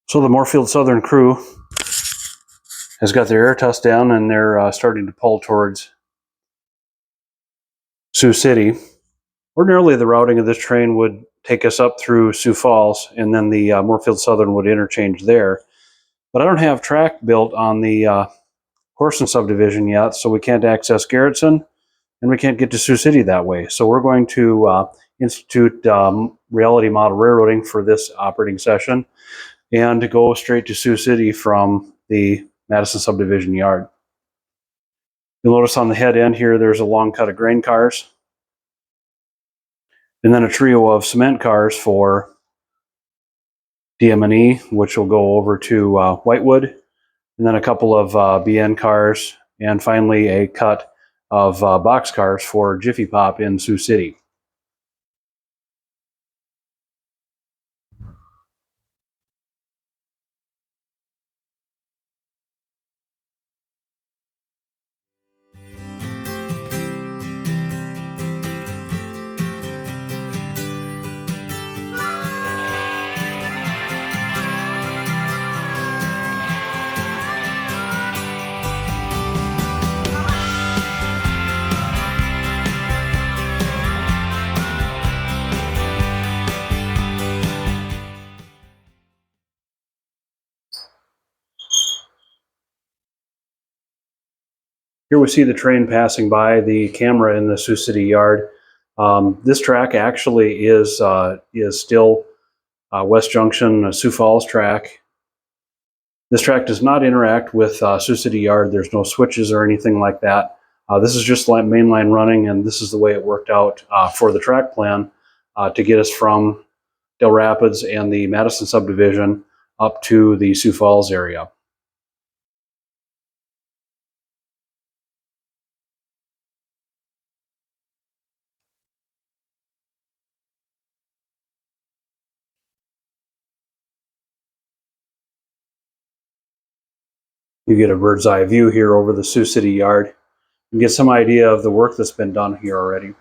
So the Morefield Southern crew has got their air test down, and they're starting to pull towards Sioux City. Ordinarily, the routing of this train would take us up through Sioux Falls, and then the Morefield Southern would interchange there. But I don't have track built on the Horson subdivision yet, so we can't access Garrettson, and we can't get to Sioux City that way. So we're going to institute reality model railroading for this operating session, and to go straight to Sioux City from the Madison subdivision yard. You'll notice on the head end here, there's a long cut of grain cars, and then a trio of cement cars for DM&E, which will go over to Whitewood, and then a couple of BN cars, and finally a cut of box cars for Jiffy Pop in Sioux City. Here we see the train passing by the camera in the Sioux City yard. This track actually is still West Junction, Sioux Falls track. This track does not interact with Sioux City yard. There's no switches or anything like that. This is just mainline running, and this is the way it worked out for the track plan to get us from Del Rapids and the Madison subdivision up to the Sioux Falls area. You get a bird's eye view here over the Sioux City yard and get some idea of the work that's been done here already.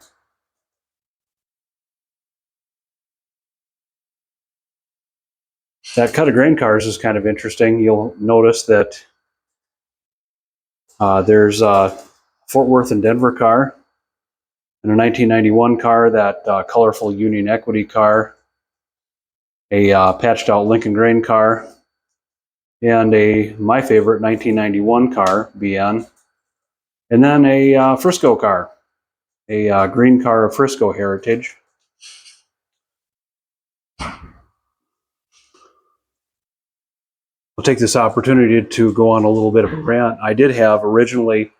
That cut of grain cars is kind of interesting. You'll notice that there's a Fort Worth and Denver car, and a 1991 car, that colorful Union Equity car, a patched out Lincoln grain car, and my favorite 1991 car, BN, and then a Frisco car, a green car of Frisco heritage. I'll take this opportunity to go on a little bit of a rant. I did have originally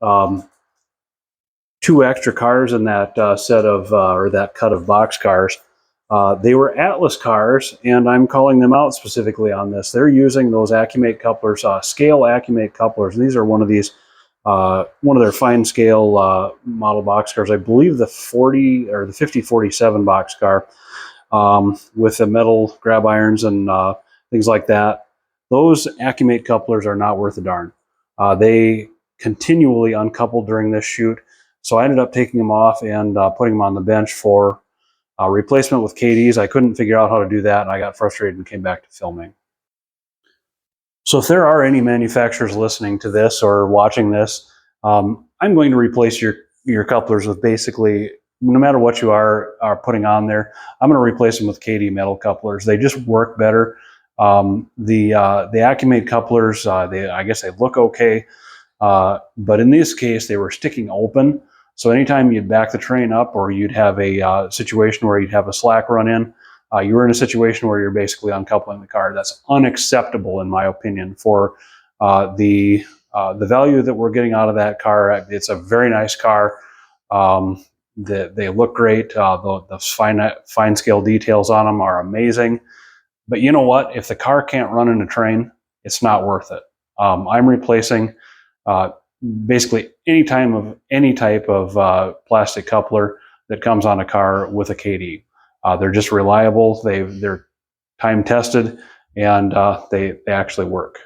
2 extra cars in that set of, or that cut of box cars. They were Atlas cars, and I'm calling them out specifically on this. They're using those Accumate couplers, scale Accumate couplers. These are one of their fine scale model box cars. I believe the 40 or the 5047 box car with the metal grab irons and things like that. Those Accumate couplers are not worth a darn. They continually uncoupled during this shoot, so I ended up taking them off and putting them on the bench for replacement with KDs. I couldn't figure out how to do that, and I got frustrated and came back to filming. So if there are any manufacturers listening to this or watching this, I'm going to replace your couplers with basically, no matter what you are putting on there, I'm going to replace them with KD metal couplers. They just work better. The Accumate couplers, I guess they look okay, but in this case, they were sticking open. So anytime you'd back the train up, or you'd have a situation where you'd have a slack run in, you were in a situation where you're basically uncoupling the car. That's unacceptable, in my opinion, for the value that we're getting out of that car. It's a very nice car. They look great. The fine scale details on them are amazing. But you know what? If the car can't run in a train, it's not worth it. I'm replacing basically any type of plastic coupler that comes on a car with a KD. They're just reliable. They're time tested, and they actually work.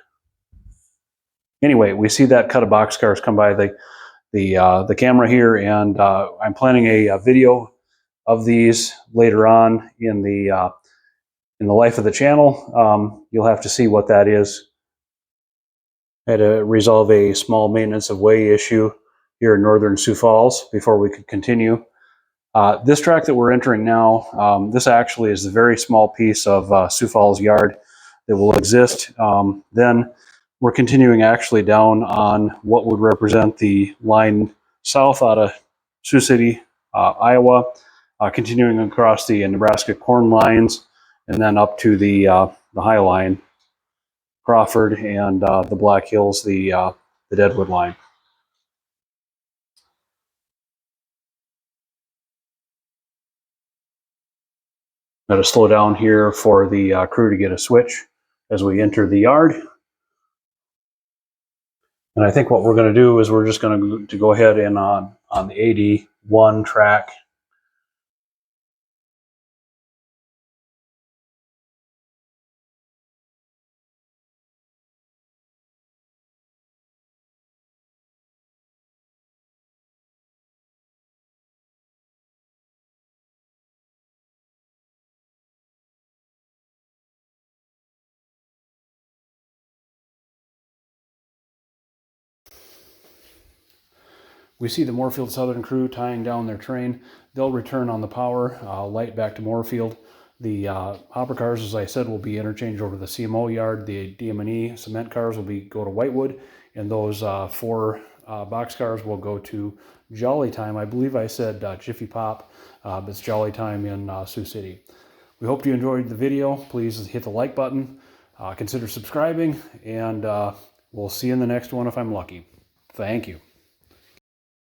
Anyway, we see that cut of box cars come by the camera here, and I'm planning a video of these later on in the in the life of the channel. You'll have to see what that is. I had to resolve a small maintenance of way issue here in northern Sioux Falls before we could continue. This track that we're entering now, this actually is a very small piece of Sioux Falls yard that will exist. Then we're continuing actually down on what would represent the line south out of Sioux City, Iowa, continuing across the Nebraska corn lines, and then up to the High Line, Crawford, and the Black Hills, the Deadwood line. Got to slow down here for the crew to get a switch as we enter the yard. And I think what we're going to do is we're just going to go ahead and on the 81 track, we see the Morefield Southern crew tying down their train. They'll return on the power light back to Morefield. The hopper cars, as I said, will be interchanged over to the CMO yard. The DM&E cement cars will go to Whitewood, and those 4 box cars will go to Jolly Time. I believe I said Jiffy Pop, but it's Jolly Time in Sioux City. We hope you enjoyed the video. Please hit the like button, consider subscribing, and we'll see you in the next one if I'm lucky. Thank you.